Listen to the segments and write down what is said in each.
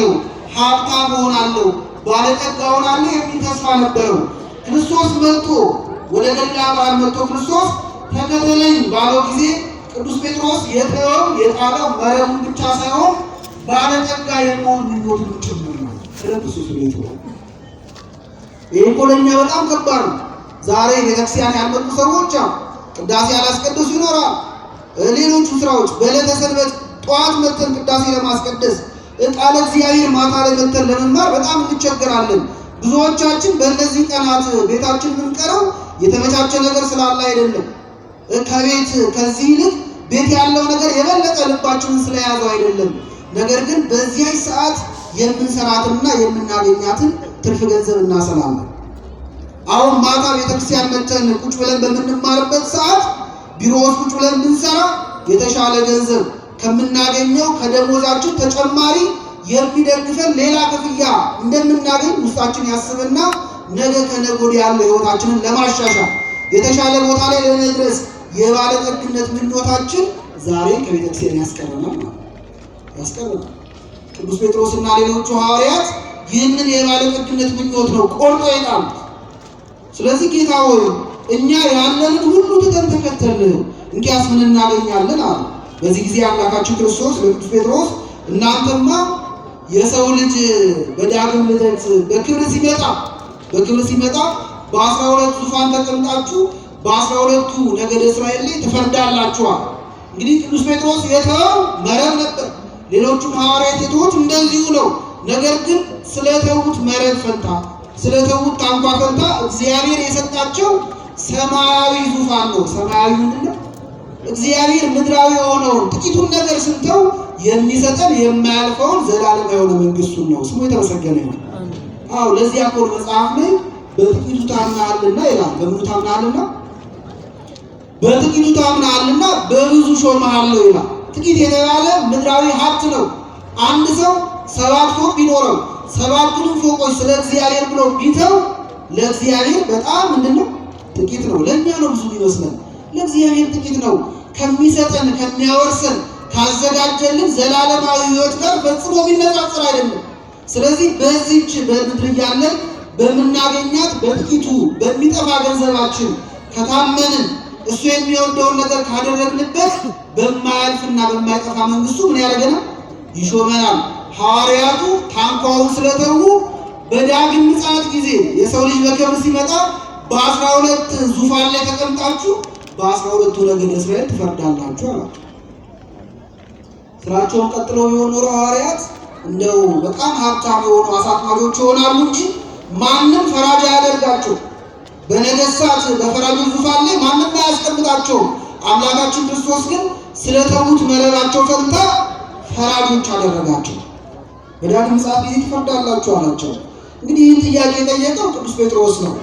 አገኛለሁ፣ ሀብታም እሆናለሁ፣ ባለጠጋ እሆናለሁ የሚል ተስፋ ነበረው። ክርስቶስ መጥቶ ወደ ገሊላ ባህር መጥቶ ክርስቶስ ተከተለኝ ባለው ጊዜ ቅዱስ ጴጥሮስ የተወው የጣለው መረቡን ብቻ ሳይሆን ባለጠጋ የመሆን ምኞቱን ጭምር ነው። ክርስቶስ ነው። ይህ እኮ ለእኛ በጣም ከባድ ነው። ዛሬ ቤተክርስቲያን ያልመጡ ሰዎች ቅዳሴ ያላስቀደሱ ይኖራል። ሌሎቹ ስራዎች በዕለተ ሰንበት ጠዋት መተን ቅዳሴ ለማስቀደስ ቃለ እግዚአብሔር ማታ ላይ መተን ለመማር በጣም እንቸገራለን። ብዙዎቻችን በእነዚህ ቀናት ቤታችን የምንቀረው የተመቻቸ ነገር ስላለ አይደለም። ከቤት ከዚህ ይልቅ ቤት ያለው ነገር የበለጠ ልባችንን ስለያዘው አይደለም። ነገር ግን በዚህ ሰዓት የምንሰራትና የምናገኛትን ትርፍ ገንዘብ እናሰላለን። አሁን ማታ ቤተክርስቲያን መተን ቁጭ ብለን በምንማርበት ሰዓት ቢሮ ውስጥ ቁጭ ብለን ብንሰራ የተሻለ ገንዘብ ከምናገኘው ከደሞዛችን ተጨማሪ የሚደግፈን ሌላ ክፍያ እንደምናገኝ ውስጣችን ያስብና ነገ ከነገ ወዲያ ያለው ህይወታችንን ለማሻሻል የተሻለ ቦታ ላይ ለመድረስ የባለጠግነት ምኞታችን ዛሬ ከቤተክርስቲያን ያስቀረናል። ቅዱስ ጴጥሮስና ሌሎቹ ሐዋርያት ይህንን የባለጠግነት ምኞት ነው ቆርጦ የጣሉት። ስለዚህ ጌታ ሆይ እኛ ያለንን ሁሉ ትተን ተከተልን፣ እንኪያስ ምን እናገኛለን አሉ። በዚህ ጊዜ አምላካችን ክርስቶስ ለቅዱስ ጴጥሮስ እናንተማ የሰው ልጅ በዳግም ልደት በክብር ሲመጣ በ12 ዙፋን ተቀምጣችሁ በ12ቱ ነገደ እስራኤል ላይ ትፈርዳላችኋል። እንግዲህ ቅዱስ ጴጥሮስ የተወው መረብ ነበር። ሌሎቹም ሐዋርያት የተዉት እንደዚሁ ነው። ነገር ግን ስለተዉት መረብ ፈንታ ስለተዉት ታንኳ ፈንታ እግዚአብሔር የሰጣቸው ሰማያዊ ዙፋን ነው። ሰማያዊ ምንድነው? እግዚአብሔር ምድራዊ የሆነውን ጥቂቱን ነገር ስንተው የሚሰጠን የማያልፈውን ዘላለም የሆነ መንግስቱን ነው። ስሙ የተመሰገነ ይሁን። አዎ ለዚያ እኮ መጽሐፍ ላይ በጥቂቱ ታምናልና ይላል። በምኑ ታምናልና? በጥቂቱ ታምናልና በብዙ ሾምሃለሁ ይላል። ጥቂት የተባለ ምድራዊ ሀብት ነው። አንድ ሰው 7 ፎቅ ቢኖረው 7ቱንም ፎቆች ስለ እግዚአብሔር ብሎ ቢተው ለእግዚአብሔር በጣም ምንድነው? ጥቂት ነው። ለእኛ ነው ብዙ ይመስላል። ለእግዚአብሔር ጥቂት ነው። ከሚሰጠን ከሚያወርሰን ካዘጋጀልን ዘላለማዊ ሕይወት ጋር ፈጽሞ የሚነጻጸር አይደለም። ስለዚህ በዚህች በምድር ያለን በምናገኛት በጥቂቱ በሚጠፋ ገንዘባችን ከታመንን እሱ የሚወደውን ነገር ካደረግንበት በማያልፍና በማይጠፋ መንግስቱ ምን ያደርገናል? ይሾመናል። ሐዋርያቱ ታንኳውን ስለተዉ በዳግም ምጽአት ጊዜ የሰው ልጅ በክብር ሲመጣ በ12 ዙፋን ላይ ተቀምጣችሁ በ12ቱ ነገደ እስራኤል ትፈርዳላችሁ አላቸው። ስራቸውን ቀጥለው የሆኑ ሐዋርያት እንደው በጣም ሀብታም የሆኑ አሳጥማጆች ይሆናሉ እንጂ ማንም ፈራጅ አያደርጋቸው። በነገሥታት በፈራጆች ዙፋን ላይ ማንም አያስቀምጣቸው። አምላካችን ክርስቶስ ግን ስለተዉት መረባቸው ፈንታ ፈራጆች አደረጋቸው። በዳግም ምጽአት ጊዜ ትፈርዳላችሁ አላቸው። እንግዲህ ይህን ጥያቄ የጠየቀው ቅዱስ ጴጥሮስ ነው።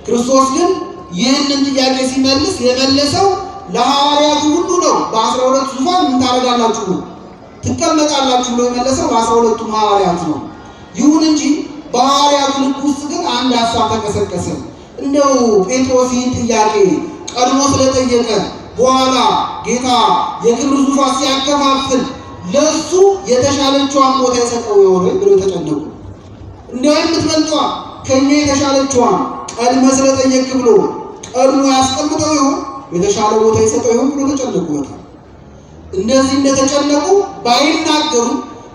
ክርስቶስ ግን ይህንን ጥያቄ ሲመልስ የመለሰው ለሐዋርያቱ ሁሉ ነው። በ12 ዙፋን ምን ታደርጋላችሁ ነው ትቀመጣላችሁ ብሎ የመለሰው በ12ቱ ሐዋርያት ነው። ይሁን እንጂ በሐዋርያቱ ልብ ውስጥ ግን አንድ ሐሳብ ተቀሰቀሰ። እንደው ጴጥሮስ ይህን ጥያቄ ቀድሞ ስለጠየቀ በኋላ ጌታ የክብር ዙፋን ሲያከፋፍል ለሱ የተሻለችዋን ቦታ የሰጠው ይሆን ብሎ ተጨነቁ። እንደው የምትበልጠዋ ከኛ የተሻለችዋን ቀድመ ስለጠየቅ ብሎ ቀድሞ ያስቀምጠው ይሆን የተሻለ ቦታ የሰጠው ይሆን ብሎ ተጨነቁ። በጣም እንደዚህ እንደተጨነቁ ባይናገሩ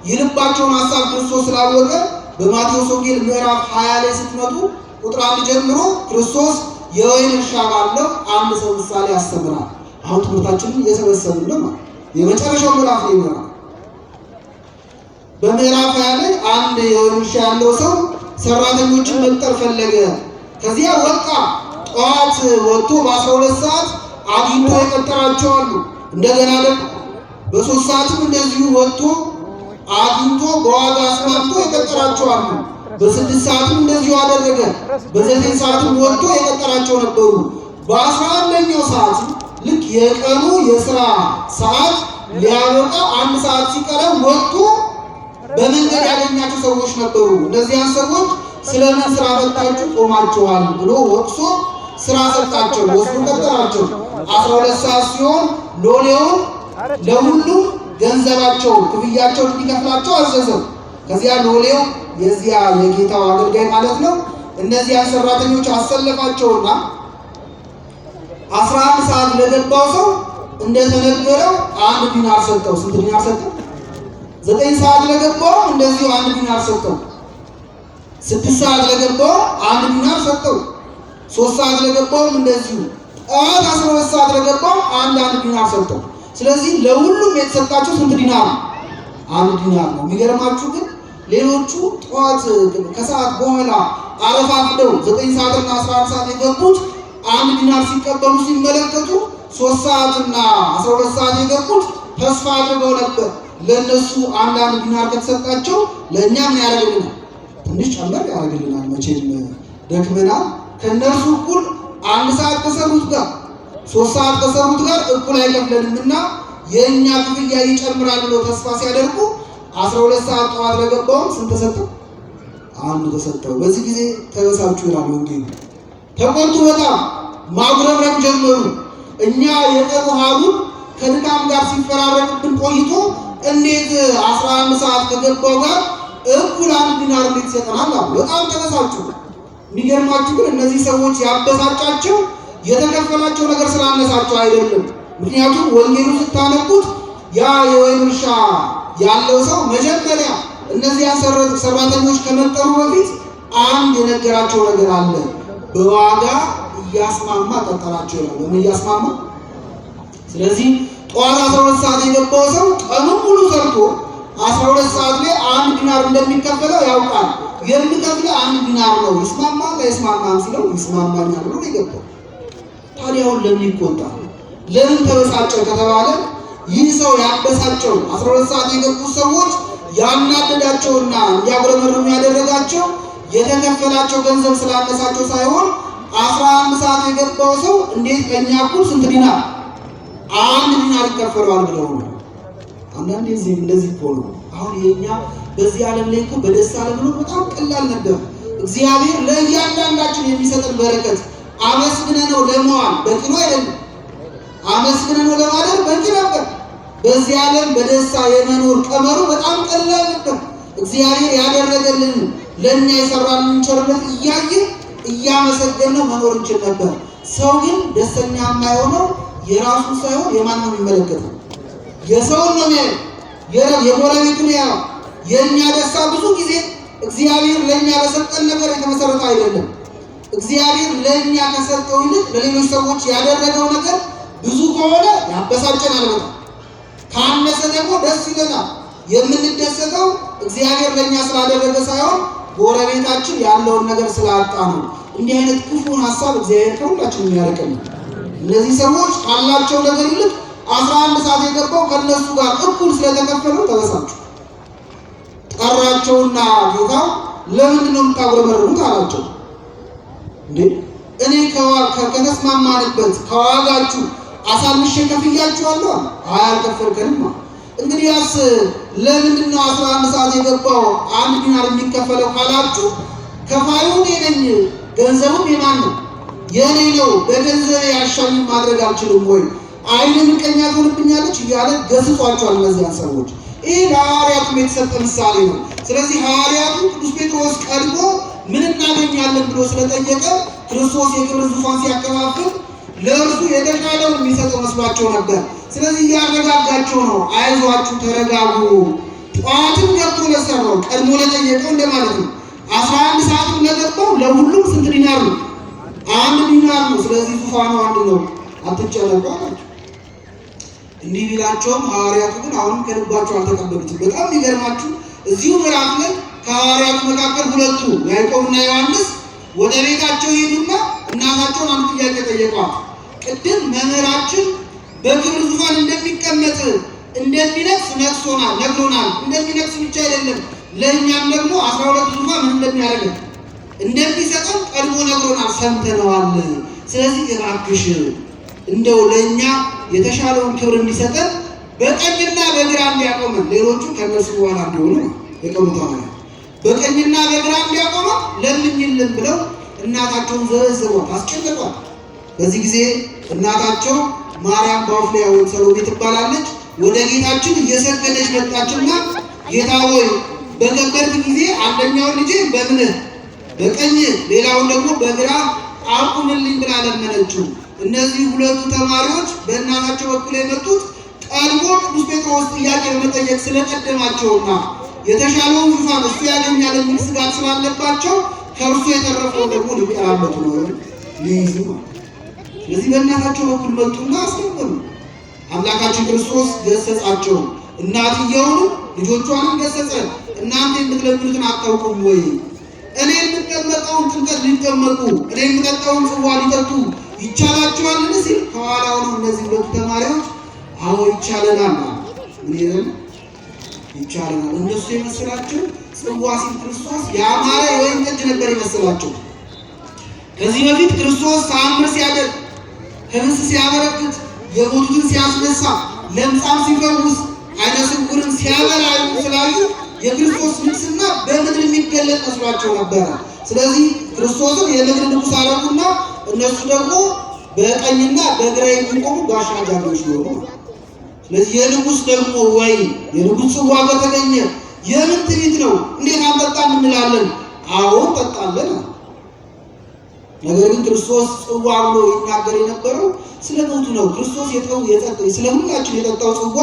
የልባቸውን ሐሳብ ክርስቶስ ስላወቀ በማቴዎስ ወንጌል ምዕራፍ 20 ላይ ስትመጡ ቁጥር 1 ጀምሮ ክርስቶስ የወይን እርሻ ባለው አንድ ሰው ምሳሌ ያስተምራል። አሁን ትምህርታችንን እየሰበሰብን ነው። የመጨረሻው ምዕራፍ ላይ ነው። በምዕራፍ 20 ላይ አንድ የወይን እርሻ ያለው ሰው ሰራተኞችን መቅጠር ፈለገ። ከዚያ ወጣ። ጠዋት ወጥቶ በ12 ሰዓት አግኝቶ የቀጠራቸው አሉ። እንደገና ደግሞ በ3 ሰዓትም እንደዚሁ ወጥቶ አግኝቶ በዋጋ አስማምቶ የቀጠራቸው አሉ። በ6 ሰዓትም እንደዚሁ አደረገ። በ9 ሰዓትም ወጥቶ የቀጠራቸው ነበሩ። በ11ኛው ሰዓት ልክ የቀኑ የሥራ ሰዓት ሊያበቃ 1 ሰዓት ሲቀረው ወጥቶ በመንገድ ያገኛቸው ሰዎች ነበሩ። እነዚያን ሰዎች ስለምን ስራ ፈታችሁ ቆማችኋል ብሎ ወቅሶ ስራ ሰጣቸው። ወስዶ ቀጠራቸው። 12 ሰዓት ሲሆን ሎሌውን ለሁሉም ገንዘባቸው ክፍያቸው እንዲከፍላቸው አዘዘው። ከዚያ ሎሌው የዚያ የጌታው አገልጋይ ማለት ነው እነዚያ ሰራተኞች አሰለፋቸውና 11 ሰዓት ለገባው ሰው እንደተነገረው 1 ዲናር ሰጠው። ስንት ዲናር ሰጠው? 9 ሰዓት ለገባው እንደዚሁ 1 ዲናር ሰጠው። 6 ሰዓት ለገባው 1 ዲናር ሰጠው። 3 ሰዓት ለገባው እንደዚሁ። ጠዋት 12 ሰዓት ለገባው 1 ዲናር ሰጠው። ስለዚህ ለሁሉም የተሰጣቸው ስንት ዲናር? 1 ዲናር ነው። የሚገርማችሁ ግን ሌሎቹ ጠዋት ከሰዓት በኋላ አረፋፍደው 9 ሰዓትና 11 ሰዓት የገቡት 1 ዲናር ሲቀበሉ ሲመለከቱ 3 ሰዓትና 12 ሰዓት የገቡት ተስፋ አድርገው ነበር። ለነሱ 1 ዲናር ከተሰጣቸው ለእኛ ምን ያደርግልናል? ትንሽ ጨመር ያደርግልናል። መቼም ደክመናል። ከነርሱ እኩል 1 ሰዓት ከሰሩት ጋር 3 ሰዓት ከሰሩት ጋር እኩል አይከፍለንምና የእኛ ክፍያ ይጨምራል ብሎ ተስፋ ሲያደርጉ 12 ሰዓት ጠዋት ለገባው ስንት ተሰጠው? 1 ተሰጠው። በዚህ ጊዜ ተበሳጩ ይላል ወንጌል። ተቆጡ፣ በጣም ማጉረምረም ጀመሩ። እኛ የቀኑ ሀሩር ከድካም ጋር ሲፈራረቅብን ቆይቶ እንዴት 11 ሰዓት ከገባው ጋር እኩል 1 ዲናር እንዴት ይሰጠናል? በጣም ተበሳጩ። የሚገርማችሁ ግን እነዚህ ሰዎች ያበሳጫቸው የተከፈላቸው ነገር ስላነሳቸው አይደለም። ምክንያቱም ወንጌሉ ስታነቡት ያ የወይን እርሻ ያለው ሰው መጀመሪያ እነዚያ ሰራተኞች ከመጠሩ በፊት አንድ የነገራቸው ነገር አለ። በዋጋ እያስማማ ቀጠራቸው ይላል። በምን እያስማማ? ስለዚህ ጠዋት 12 ሰዓት የገባው ሰው ቀኑን ሙሉ ሰርቶ 12 ሰዓት ላይ 1 ዲናር እንደሚከፈለው ያውቃል። የሚከፍለው 1 ዲናር ነው። ይስማማል አይስማማም ሲለው ይስማማኛል ብሎ የገባው። ታዲያውን ለምን ይቆጣል? ለምን ተበሳጨ ከተባለ ይህ ሰው ያበሳጨው 12 ሰዓት የገቡት ሰዎች ያናደዳቸውና እንዲያጉረመርሙ ያደረጋቸው የተከፈላቸው ገንዘብ ስላነሳቸው ሳይሆን 11 ሰዓት የገባው ሰው እንዴት ከኛ እኩል ስንት ዲናር 1 ዲናር ይከፈለዋል ብለው ነው። አንዳንዴ እንደዚህ እኮ ነው። አሁን የኛ በዚህ ዓለም ላይ እኮ በደስታ ለመኖር በጣም ቀላል ነበር። እግዚአብሔር ለእያንዳንዳችን የሚሰጠን በረከት አመስግነነው ለመዋል በቂ ነው አይደለም? አመስግነነው ለማደር በቂ ነበር። በዚህ ዓለም በደስታ የመኖር ቀመሩ በጣም ቀላል ነበር። እግዚአብሔር ያደረገልን ለእኛ የሰራልን ቸርነት እያየን እያመሰገነው መኖር እንችል ነበር። ሰው ግን ደስተኛ የማይሆነው የራሱ ሳይሆን የማን ነው የሚመለከተው? የሰውን ነው የሚያየው፣ የጎረቤቱን ያው። የእኛ ደስታ ብዙ ጊዜ እግዚአብሔር ለእኛ በሰጠን ነገር የተመሰረተ አይደለም። እግዚአብሔር ለእኛ ከሰጠው ይልቅ ለሌሎች ሰዎች ያደረገው ነገር ብዙ ከሆነ ያበሳጨናል በጣም። ካነሰ ደግሞ ደስ ይለናል። የምንደሰተው እግዚአብሔር ለእኛ ስላደረገ ሳይሆን ጎረቤታችን ያለውን ነገር ስላጣ ነው። እንዲህ አይነት ክፉን ሀሳብ እግዚአብሔር ከሁላችን ያርቀን። እነዚህ ሰዎች ካላቸው ነገር ይልቅ 11 ሰዓት የገባው ከነሱ ጋር እኩል ስለተከፈለው ተበሳጩ። ጠራቸውና ጌታው ለምንድን ነው የምታጉረመርሙት አላቸው። እንዴ እኔ ከተስማማንበት ከዋጋችሁ አሳንሼ ከፍያችኋለሁ። አልከፈልከንም። እንግዲያስ ለምንድን ነው 11 ሰዓት የገባው 1 ዲናር የሚከፈለው ካላችሁ ከፋዩ እኔ ነኝ፣ ገንዘቡም የማን ነው? የኔ ነው። በገንዘብ ያሻኝ ማድረግ አልችልም ወይ? አይን ምቀኛ ትሆንብኛለች እያለ ገስጿቸዋል እነዚያን ሰዎች። ይህ ለሐዋርያቱ የተሰጠ ምሳሌ ነው። ስለዚህ ሐዋርያቱ ቅዱስ ጴጥሮስ ቀድሞ ምን እናገኛለን ብሎ ስለጠየቀ ክርስቶስ የክብር ዙፋን ሲያከፋፍል ለእርሱ የተሻለውን የሚሰጠው መስሏቸው ነበር። ስለዚህ እያረጋጋቸው ነው። አይዟችሁ፣ ተረጋጉ። ጠዋትም ገብቶ ለሰራው ቀድሞ ለጠየቀው እንደማለት ነው። 11 ሰዓትም ለገባው ለሁሉም ስንት ዲናር ነው? 1 ዲናር ነው። ስለዚህ ዙፋኑ አንድ ነው፣ አትጨነቁ አላቸው። እንዲህ ቢላቸውም ሐዋርያቱ ግን አሁንም ከልባቸው አልተቀበሉትም። በጣም የሚገርማችሁ እዚሁ ምዕራፍ ላይ ከሐዋርያቱ መካከል ሁለቱ ያዕቆብና ዮሐንስ ወደ ቤታቸው ሄዱና እናታቸውን አንድ ጥያቄ ጠየቋት። ቅድም መምህራችን በክብር ዙፋን እንደሚቀመጥ እንደሚነግስ ነግሮናል። እንደሚነግስ ብቻ አይደለም ለእኛም ደግሞ 12 ዙፋን ምን እንደሚያደርግ እንደሚሰጠን ቀድሞ ነግሮናል፣ ሰምተነዋል። ስለዚህ እባክሽ እንደው ለእኛ የተሻለውን ክብር እንዲሰጠን በቀኝና በግራ እንዲያቆመን፣ ሌሎቹ ከነሱ በኋላ እንዲሆኑ የቀሩት በቀኝና በግራ እንዲያቆመን ለምኝልን ብለው እናታቸውን ዘረዘሯት፣ አስጨነቋት። በዚህ ጊዜ እናታቸው ማርያም ባውፍሊያ ወይም ሰሎሜ ትባላለች። ወደ ጌታችን እየሰገደች መጣችና ጌታ ሆይ በገበርክ ጊዜ አንደኛውን ልጅ በምን በቀኝ ሌላውን ደግሞ በግራ አቁምልኝ ብላ ለመነችው። እነዚህ ሁለቱ ተማሪዎች በእናታቸው በኩል የመጡት ቀድሞ ቅዱስ ጴጥሮስ ጥያቄ በመጠየቅ ስለቀደማቸውና የተሻለውን ዙፋን እሱ ያገኛል የሚል ስጋት ስላለባቸው ከእርሱ የተረፈው ደግሞ ሊቀራመቱ ነው ሊይዙ ነው። ስለዚህ በእናታቸው በኩል መጡና አስለመኑ። አምላካችን ክርስቶስ ገሰጻቸው። እናትየውንም ልጆቿንም ገሰጸ። እናንተ የምትለምኑትን አታውቁም ወይ? እኔ የምጠመቀውን ጥምቀት ሊጠመቁ እኔ የምጠጣውን ጽዋ ሊጠጡ ይቻላቸዋልን ሲል ከኋላው ነው እነዚህ ሁለቱ ተማሪዎች አዎ ይቻለናል ማለት ምን ይቻለናል። እነሱ የመሰላቸው ጽዋ ሲል ክርስቶስ ያማረ የወይን ጠጅ ነበር የመሰላቸው። ከዚህ በፊት ክርስቶስ ተአምር ሲያደርግ ህብስት ሲያበረክት የሞቱትን ሲያስነሳ ለምጻም ሲፈውስ አይነ ስውርን ሲያበራ ስላዩ የክርስቶስ ንግስና በምድር የሚገለጥ መስሏቸው ነበረ። ስለዚህ ክርስቶስን የምድር ንጉሥ አደረጉና እነሱ ደግሞ በቀኝና በግራ የሚቆሙ ጋሻ ጃግሬዎች ሆኑ። ስለዚህ የንጉሥ ደግሞ ወይን የንጉሥ ጽዋ ከተገኘ የምን ትዕቢት ነው? እንዴት አንጠጣም እንላለን? አዎ እንጠጣለን። ነገር ግን ክርስቶስ ጽዋ ብሎ ይናገር የነበረው ስለ ሞቱ ነው። ክርስቶስ ስለ ሁላችን የጠጣው ጽዋ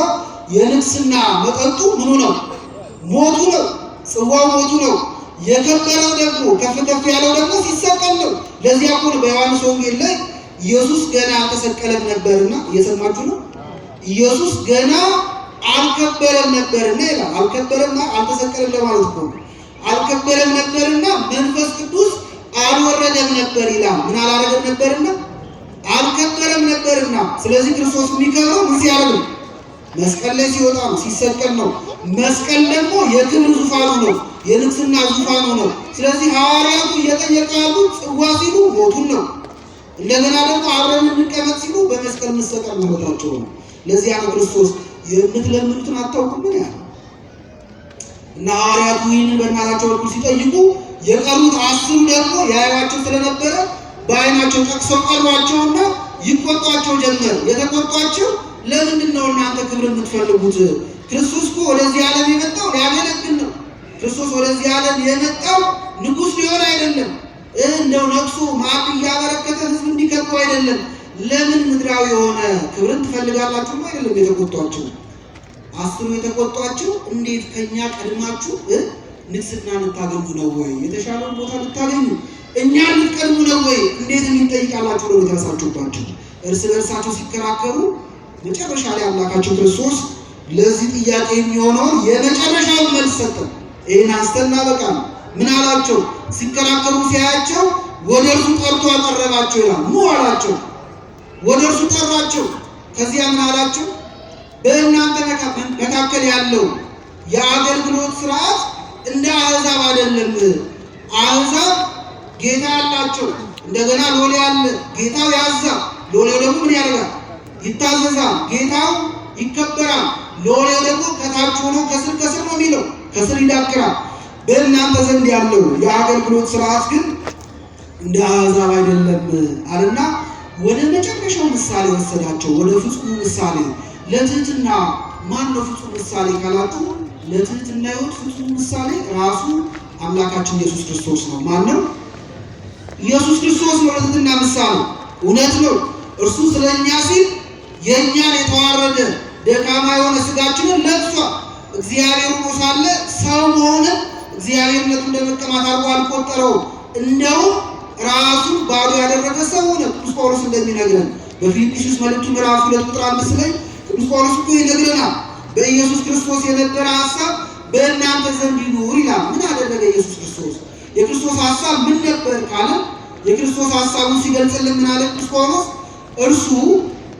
የንግስና መጠጡ ምኑ ነው? ሞቱ ነው። ጽዋው ሞቱ ነው። የከበረው ደግሞ ከፍ ከፍ ያለው ደግሞ ሲሰቀል ነው። ለዚያ እኮ ነው በዮሐንስ ወንጌል ላይ ኢየሱስ ገና አልተሰቀለም ነበርና፣ እየሰማችሁ ነው። ኢየሱስ ገና አልከበረም ነበርና ይላል። አልከበረምና አልተሰቀለም ለማለት እኮ ነው። አልከበረም ነበርና መንፈስ ቅዱስ አልወረደም ነበር ይላል። ምን አላረገም ነበርና? አልከበረም ነበርና። ስለዚህ ክርስቶስ የሚከብረው ምን ሲያደርግ ነው? መስቀል ላይ ሲወጣ ነው፣ ሲሰቀል ነው። መስቀል ደግሞ የክብር ዙፋኑ ነው፣ የንግስና ዙፋኑ ነው። ስለዚህ ሐዋርያቱ እየጠየቁ ያሉት ጽዋ ሲሉ ሞቱን ነው። እንደገና ደግሞ አብረን እንቀመጥ ሲሉ በመስቀል መሰቀል ማለታቸው ነው። ለዚያ ነው ክርስቶስ የምትለምኑትን አታውቁም ምን ያለው እና ሐዋርያቱ ይህንን በእናታቸው በኩል ሲጠይቁ የቀሩት 10 ደግሞ ያዩዋቸው ስለነበረ በዓይናቸው ጠቅሰው ቀሯቸውና ይቆጧቸው ጀመር። የተቆጧቸው ለምንድን ነው እናንተ ክብር የምትፈልጉት? ክርስቶስ እኮ ወደዚህ ዓለም የመጣው ሊያገለግል ነው። ክርስቶስ ወደዚህ ዓለም የመጣው ንጉሥ ሊሆን አይደለም። እንደው ነግሶ ማዕድ እያበረከተ ህዝብ እንዲከበው አይደለም። ለምን ምድራዊ የሆነ ክብርን ትፈልጋላችሁ? አይደለም የተቆጧቸው። 10 የተቆጧቸው እንዴት ከኛ ቀድማችሁ ንግስና ልታገኙ ነው ወይ? የተሻለውን ቦታ ልታገኙ እኛን ልትቀድሙ ነው ወይ? እንዴት እንጠይቃላችሁ ነው የተነሳችሁባቸው። እርስ በርሳቸው ሲከራከሩ መጨረሻ ላይ አምላካችን ክርስቶስ ለዚህ ጥያቄ የሚሆነውን የመጨረሻውን መልስ ሰጠ። ይህን አንስተና በቃ ምን አላቸው? ሲከራከሩ ሲያያቸው ወደ እርሱ ጠርቶ አቀረባቸው ይላል። ኑ አላቸው። ወደ እርሱ ጠራቸው። ከዚያ ምን አላቸው? በእናንተ መካከል ያለው የአገልግሎት ስርዓት እንደ አሕዛብ አይደለም። አሕዛብ ጌታ አላቸው፣ እንደገና ሎሌ አለ። ጌታው ያዛል፣ ሎሌው ደግሞ ምን ያደርጋል? ይታዘዛል። ጌታው ይከበራል፣ ሎሌው ደግሞ ከታች ሆኖ ከስር ነው የሚለው፣ ከስር ይዳክራል። በእናንተ ዘንድ ያለው የአገልግሎት ስርዓት ግን እንደ አሕዛብ አይደለም አለና ወደ መጨረሻው ምሳሌ ወሰዳቸው። ወደ ፍጹም ምሳሌ ለትህትና። ማን ነው ፍጹም ምሳሌ ካላችሁ ለትህትና ሕይወት ፍጹም ምሳሌ ራሱ አምላካችን ኢየሱስ ክርስቶስ ነው። ማን ነው? ኢየሱስ ክርስቶስ ነው ለትህትና ምሳሌ። እውነት ነው። እርሱ ስለኛ ሲል የኛን የተዋረደ ደካማ የሆነ ስጋችንን ለብሷል። እግዚአብሔር ሆኖ ሳለ ሰው መሆንን እግዚአብሔርነቱን ለመቀማት አድርጎ አልቆጠረውም። እንደውም ራሱን ባዶ ያደረገ ሰው ሆነ። ቅዱስ ጳውሎስ እንደሚነግረን በፊልጵስዩስ መልእክቱ ምዕራፍ 2 ቁጥር 5 ላይ ቅዱስ ጳውሎስ እኮ ይነግረናል። በኢየሱስ ክርስቶስ የነበረ ሐሳብ በእናንተ ዘንድ ይኑር ይላል። ምን አደረገ ኢየሱስ ክርስቶስ? የክርስቶስ ሐሳብ ምን ነበር ካለ የክርስቶስ ሐሳቡን ሲገልጽልን ምን አለ ቅዱስ ጳውሎስ? እርሱ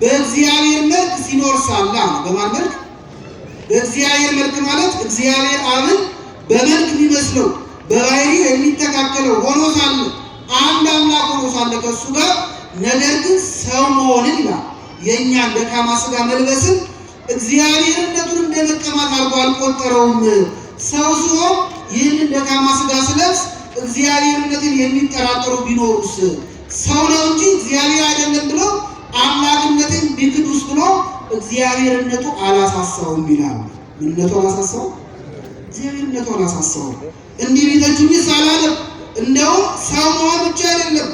በእግዚአብሔር መልክ ሲኖር ሳለ በማን መልክ? በእግዚአብሔር መልክ ማለት እግዚአብሔር አብን በመልክ የሚመስለው በባህሪው የሚተካከለው ሆኖ ሳለ አንድ አምላክ ሆኖ ሳለ ከእሱ ጋር ነገር ግን ሰው መሆንን ይላል የእኛን ደካማ ስጋ መልበስን እግዚአብሔርነቱን እንደመቀማት አድርጎ አልቆጠረውም። ሰው ሲሆን ይህንን ደካማ ስጋ ስለብስ እግዚአብሔርነትን የሚጠራጠሩ ቢኖሩስ ሰው ነው እንጂ እግዚአብሔር አይደለም ብሎ አምላክነትን ቢክዱስ ብሎ እግዚአብሔርነቱ አላሳሳውም ይላል። ምንነቱ አላሳሳው? እግዚአብሔርነቱን አሳሰበው። እንዲህ ቢተቹኝስ አላለም። እንደው ሰው መሆን ብቻ አይደለም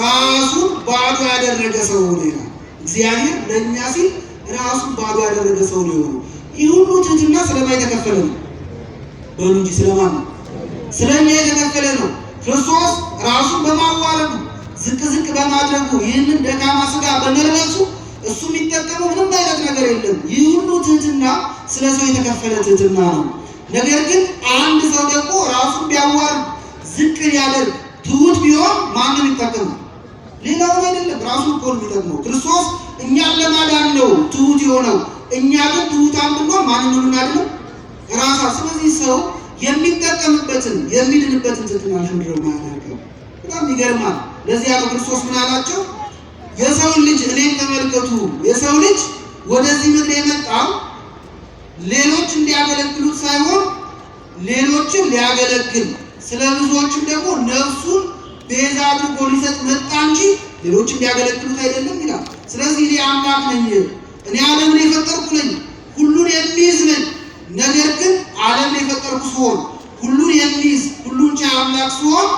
ራሱን ባዶ ያደረገ ሰው ነው ይላል። እግዚአብሔር ለእኛ ሲል ራሱን ባዶ ያደረገ ሰው ነው የሆነው። ይህ ሁሉ ትህትና ስለማን የተከፈለ ነው? በሉ እንጂ ስለማን ነው? ስለኛ የተከፈለ ነው። ክርስቶስ ራሱን በማዋረዱ ዝቅ ዝቅ በማድረጉ ይህንን ደካማ ስጋ በመልበሱ እሱ የሚጠቀመው ምንም አይነት ነገር የለም። ይህ ሁሉ ትህትና ስለ ሰው የተከፈለ ትህትና ነው። ነገር ግን አንድ ሰው ደግሞ ራሱን ቢያዋርድ ዝቅ ቢያደርግ ትሁት ቢሆን ማንም ይጠቀመው? ሌላውን አይደለም፣ ራሱን እኮ ነው የሚጠቅመው። ክርስቶስ እኛን ለማዳን ነው ትሁት የሆነው። እኛ ግን ትሁታን ብንሆን ማንን ነው የምናድነው? ራሳ። ስለዚህ ሰው የሚጠቀምበትን የሚድንበትን ትህትና ሽንድረው ማያደርገው በጣም ይገርማል። ለዚያ ነው ክርስቶስ ምን አላቸው? የሰውን ልጅ እኔን ተመልከቱ። የሰው ልጅ ወደዚህ ምድር የመጣው ሌሎች እንዲያገለግሉት ሳይሆን ሌሎችን ሊያገለግል ስለ ብዙዎችም ደግሞ ነፍሱን ቤዛ አድርጎ ሊሰጥ መጣ እንጂ ሌሎች እንዲያገለግሉት አይደለም ይላል። ስለዚህ እኔ አምላክ ነኝ፣ እኔ ዓለምን የፈጠርኩ ነኝ፣ ሁሉን የሚይዝ ነኝ። ነገር ግን ዓለምን የፈጠርኩ ስሆን ሁሉን የሚይዝ ሁሉን ቻይ አምላክ ስሆን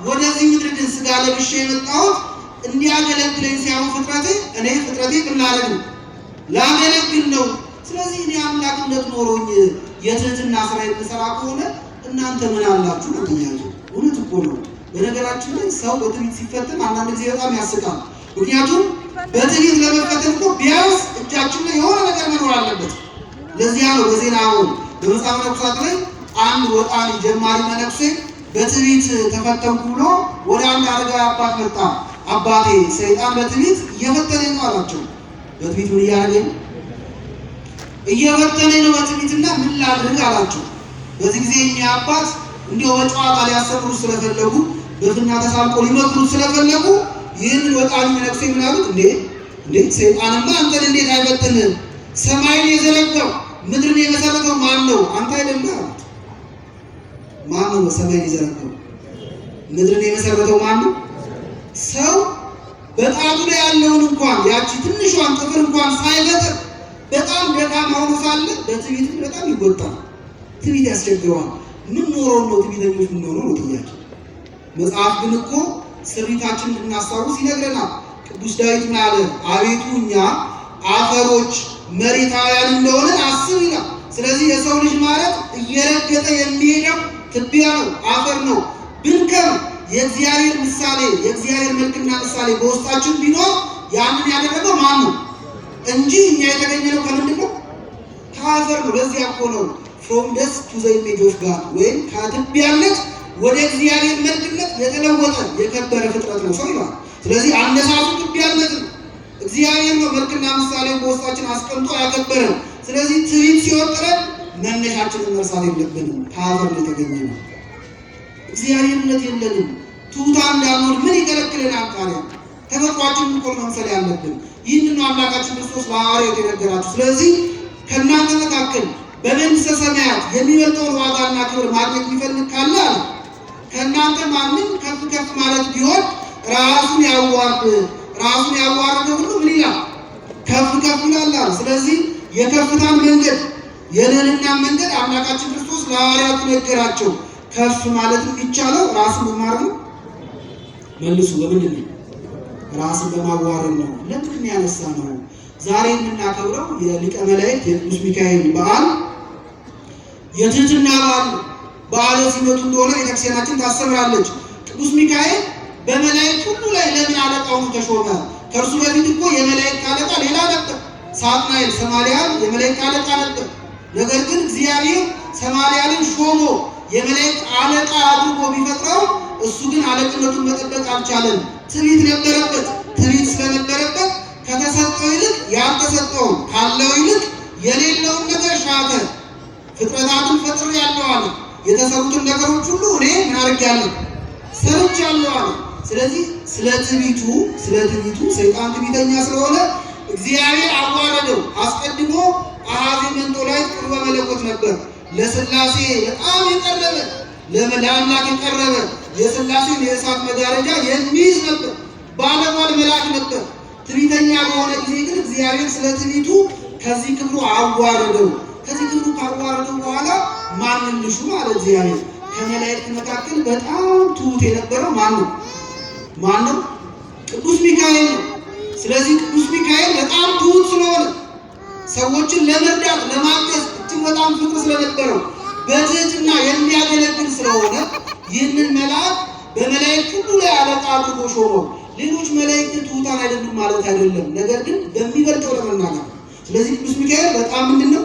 ወደዚህ ምድር ግን ስጋ ለብሼ የመጣሁት እንዲያገለግለኝ ሳይሆን እኔ ፍጥረቴ ምን ላደርግ ነው? ላገለግል ነው። ስለዚህ እኔ አምላክነት ኖሮኝ የትህትና ስራ የምሰራ ከሆነ እናንተ ምን አላችሁ ነው ጥያቄው። እውነት እኮ ነው። በነገራችን ላይ ሰው በትዕቢት ሲፈተን አንዳንድ ጊዜ በጣም ያስቃል። ምክንያቱም በትዕቢት ለመፈተን እኮ ቢያንስ እጃችን ላይ የሆነ ነገር መኖር አለበት። ለዚያ ነው በዜናው በመጽሐፈ መነኮሳት ላይ አንድ ወጣኒ ጀማሪ መነኩሴ በትዕቢት ተፈተንኩ ብሎ ወደ አንድ አረጋዊ አባት መጣ። አባቴ ሰይጣን በትዕቢት እየፈተነኝ ነው አላቸው። በትዕቢት ምን እያደረገኝ ነው? እየፈተነኝ ነው በትዕቢትና ምን ላድርግ አላቸው። በዚህ ጊዜ እኛ አባት እንዲሁ በጨዋታ ሊያስተምሩ ስለፈለጉ በፍና ተሳልቆ ሊመክሩ ስለፈለጉ ይህንን ወጣኒ መነኩሴ ምን አሉት? እንዴ ሰይጣንማ አንተን እንዴት አይፈትንህም? ሰማይን የዘረጋው ምድርን የመሰረተው ማን ነው? አንተ አይደለህ አሉት። ማን ነው ሰማይን የዘረጋው ምድርን የመሰረተው ማን ነው? ሰው በጣቱ ላይ ያለውን እንኳን ያቺ ትንሿን ጥፍር እንኳን ሳይፈጥር በጣም ደካማ ሆኖ ሳለ በትዕቢት በጣም ይጎጣል። ትዕቢት ያስቸግረዋል። ምን ኖሮን ነው ትዕቢተኞች ምን ሆኖ ነው ጥያቄ። መጽሐፍ ግን እኮ ስሪታችን እንድናስታውስ ይነግረናል። ቅዱስ ዳዊት ምን አለ? አቤቱ እኛ አፈሮች መሬታውያን እንደሆነ አስብ ይላል። ስለዚህ የሰው ልጅ ማለት እየረገጠ የሚሄደው ትቢያ ነው፣ አፈር ነው። ብንከም የእግዚአብሔር ምሳሌ የእግዚአብሔር መልክና ምሳሌ በውስጣችን ቢኖር ያንን ያደረገው ማን ነው እንጂ እኛ የተገኘነው ከምንድን ነው? ከአፈር ነው። ለዚያ እኮ ነው from dust to the image of God ወይም ከትቢያነት ወደ እግዚአብሔር መልክነት የተለወጠ የከበረ ፍጥረት ነው ሰው ይላል። ስለዚህ አነሳሱ ትቢያነት ነው። እግዚአብሔር ነው መልክና ምሳሌ በውስጣችን አስቀምጦ ያከበረን። ስለዚህ ትዕቢት ሲወጥረን መነሻችንን መርሳት የለብንም። ከአፈር ነው የተገኘነው። እግዚአብሔርነት የለንም። ትሑታን እንዳንሆን ምን ይከለክለናል? ታዲያ ተፈጥሯችንን እኮ መምሰል ያለብን። ይህንን ነው አምላካችን ክርስቶስ ለሐዋርያት የነገራቸው። ስለዚህ ከእናንተ መካከል በመንግሥተ ሰማያት የሚበልጠውን ዋጋና ክብር ማግኘት የሚፈልግ ካለ አለ ከእናንተ ማንም ከፍ ከፍ ማለት ቢሆን ራሱን ያዋርድ። ራሱን ያዋረደ ሁሉ ምን ይላል? ከፍ ከፍ ይላል። ስለዚህ የከፍታን መንገድ የልዕልናን መንገድ አምላካችን ክርስቶስ ለሐዋርያቱ ነገራቸው። ከፍ ማለት የሚቻለው ራስን በማዋረድ ነው። መልሱ በምንድን ነው? ራስን በማዋረድ ነው። ለምን ያነሳ ነው? ዛሬ የምናከብረው የሊቀ መላእክት የቅዱስ ሚካኤል በዓል የትህትና በዓለ ሲመቱ እንደሆነ ቤተክርስቲያናችን ታስተምራለች። ቅዱስ ሚካኤል በመላእክት ሁሉ ላይ ለምን አለቃ ሆኖ ተሾመ? ከእርሱ በፊት እኮ የመላእክት አለቃ ሌላ ነበር። ሳጥናኤል ሰማርያን የመላእክት አለቃ ነበር። ነገር ግን እግዚአብሔር ሰማርያንን ሾሞ የመላእክት አለቃ አድርጎ ቢፈጥረው እሱ ግን አለቅነቱን መጠበቅ አልቻለም። ትዕቢት ነበረበት። ትዕቢት ስለነበረበት ከተሰጠው ይልቅ ያልተሰጠውን ካለው ይልቅ የሌለውን ነገር ሻተ። ፍጥረታትን ፈጥሬአለሁ አለ። የተሰሩትን ነገሮች ሁሉ እኔ ምን አድርጌአለሁ? ሰርቻለሁ አለ። ስለዚህ ስለ ትዕቢቱ ሰይጣን ትዕቢተኛ ስለሆነ እግዚአብሔር አዋረደው። አስቀድሞ አኀዜ መንጦላዕት ቅርበ መለኮት ነበር። ለሥላሴ በጣም የቀረበ ለአምላክ የቀረበ የሥላሴን የእሳት መጋረጃ የሚይዝ ነበር። ባለሟል መልአክ ነበር። ትዕቢተኛ በሆነ ጊዜ ግን እግዚአብሔር ስለ ትዕቢቱ ከዚህ ክብሩ አዋረደው። ከዚህ ክብሩ ካዋረደው በኋላ ማንን ልሹ ማለት እግዚአብሔር ከመላእክት መካከል በጣም ትሁት የነበረው ማን ነው? ቅዱስ ሚካኤል ነው። ስለዚህ ቅዱስ ሚካኤል በጣም ትሁት ስለሆነ ሰዎችን ለመርዳት ለማገዝ እጅግ በጣም ፍቅር ስለነበረው በትህትና የሚያገለግል ስለሆነ ይህንን መልአክ በመላእክት ሁሉ ላይ አለቃ አድርጎ ሾመው። ሌሎች መላእክት ትሁታን አይደሉም ማለት አይደለም፣ ነገር ግን በሚበልጠው ለመናገር። ስለዚህ ቅዱስ ሚካኤል በጣም ምንድነው?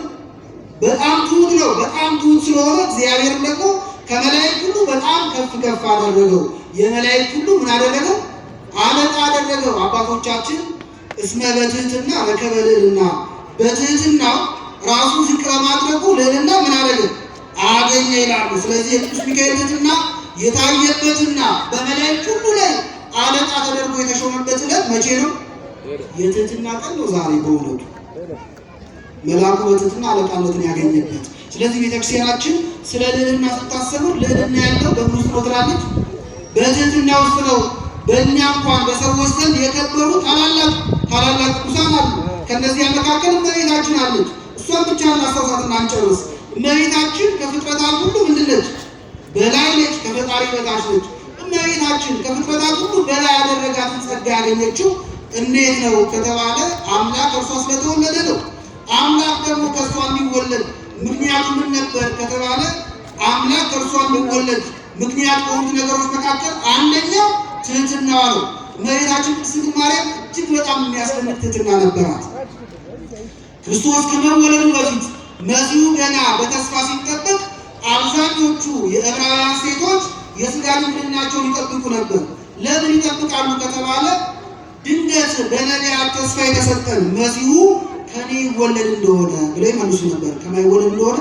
በጣም ትሁት ነው። በጣም ትሁት ስለሆነ እግዚአብሔር ደግሞ ከመላእክት ሁሉ በጣም ከፍ አደረገው። የመላእክት ሁሉ ምን አደረገው? አለቃ አደረገው። አባቶቻችን እስመ በትህትና ረከበ ልዕልና፣ በትህትናው ራሱ ዝቅ በማድረጉ ልዕልና ምን አደረገ? አገኘ ይላሉ። ስለዚህ የቅዱስ ሚካኤል ትህትና የታየበትና በመላእክት ሁሉ ላይ አለቃ ተደርጎ የተሾመበት ዕለት መቼ ነው? የትህትና ቀን ነው ዛሬ። በእውነቱ መልአኩ በትህትና አለቃነትን ያገኘበት። ስለዚህ ቤተክርስቲያናችን ስለ ልዕልና ስታስተምር ልዕልና ያለው በምን ውስጥ ነው ትላለች? በትህትና ውስጥ ነው። በእኛ እንኳን በሰዎች ዘንድ የከበሩ ታላላቅ ቅዱሳን አሉ። ከነዚያ መካከል እመቤታችን አለች። እሷን ብቻ እናስታውሳትና አንጨርስ። እመቤታችን ከፍጥረታት ሁሉ ምንድን ነች? በላይ ነች፣ ከፈጣሪ በታች ነች። እመቤታችን ከፍጥረታት ሁሉ በላይ ያደረጋትን ጸጋ ያገኘችው እንዴት ነው ከተባለ አምላክ እርሷ ስለተወለደ ነው። አምላክ ደግሞ ከእሷ እንዲወለድ ምክንያቱ ምን ነበር ከተባለ አምላክ ከእርሷ እንዲወለድ ምክንያት ከሆኑት ነገሮች መካከል አንደኛው ትህትናዋ ነው። እመቤታችን ቅድስት ድንግል ማርያም እጅግ በጣም የሚያስደንቅ ትህትና ነበራት። ክርስቶስ ከመወለዱ በፊት መሲሁ ገና በተስፋ ሲጠበቅ አብዛኞቹ የዕብራውያን ሴቶች የሥጋ ድንግልናቸውን ይጠብቁ ነበር። ለምን ይጠብቃሉ ከተባለ ድንገት በነቢያት ተስፋ የተሰጠን መሲሁ ከኔ ይወለድ እንደሆነ ብለው ይመልሱ ነበር። ከማይወለድ እንደሆነ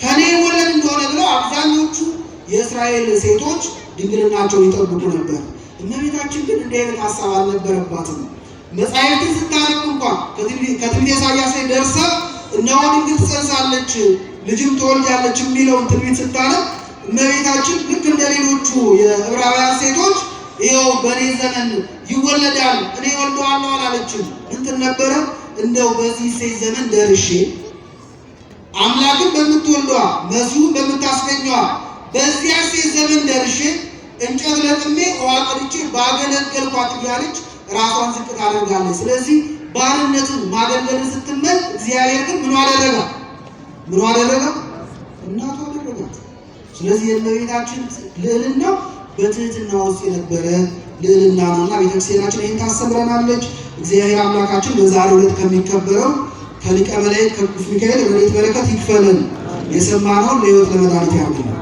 ከኔ ይወለድ እንደሆነ ብለው አብዛኞቹ የእስራኤል ሴቶች ድንግልናቸውን ይጠብቁ ነበር። እመቤታችን ግን እንዲህ አይነት ሀሳብ አልነበረባትም። መጻሕፍትን ስታነብ እንኳን ከትንቢተ ኢሳይያስ ላይ ደርሳ እነሆ ድንግል ትጸንሳለች ልጅም ትወልዳለች የሚለውን ትንቢት ስታነብ እመቤታችን ልክ እንደ ሌሎቹ የዕብራውያን ሴቶች ይኸው በእኔ ዘመን ይወለዳል እኔ ወልደዋለሁ አላለችም። እንትን ነበረ እንደው በዚህ ሴት ዘመን ደርሼ አምላክን በምትወልዷ መሲሁን በምታስገኘዋ በዚያ ሴት ዘመን ደርሼ እንጨት ለቅሜ ውሃ ቀድቼ ባገለገልኳት እያለች ራሷን ዝቅ ታደርጋለች። ስለዚህ ባርነትን ማገልገልን ስትመኝ እግዚአብሔር ግን ምን አደረጋ? እናቱ አደረጋት። ስለዚህ የእመቤታችን ልዕልና በትህትና ውስጥ የነበረ ልዕልና ነውና ቤተክርስቲያናችን ይህን ታስተምረናለች። እግዚአብሔር አምላካችን በዛሬው ዕለት ከሚከበረው ከሊቀ መላእክት ከቅዱስ ሚካኤል ረድኤት በረከት ይክፈለን። የሰማነውን ለሕይወት ለመድኃኒት ያድርገን።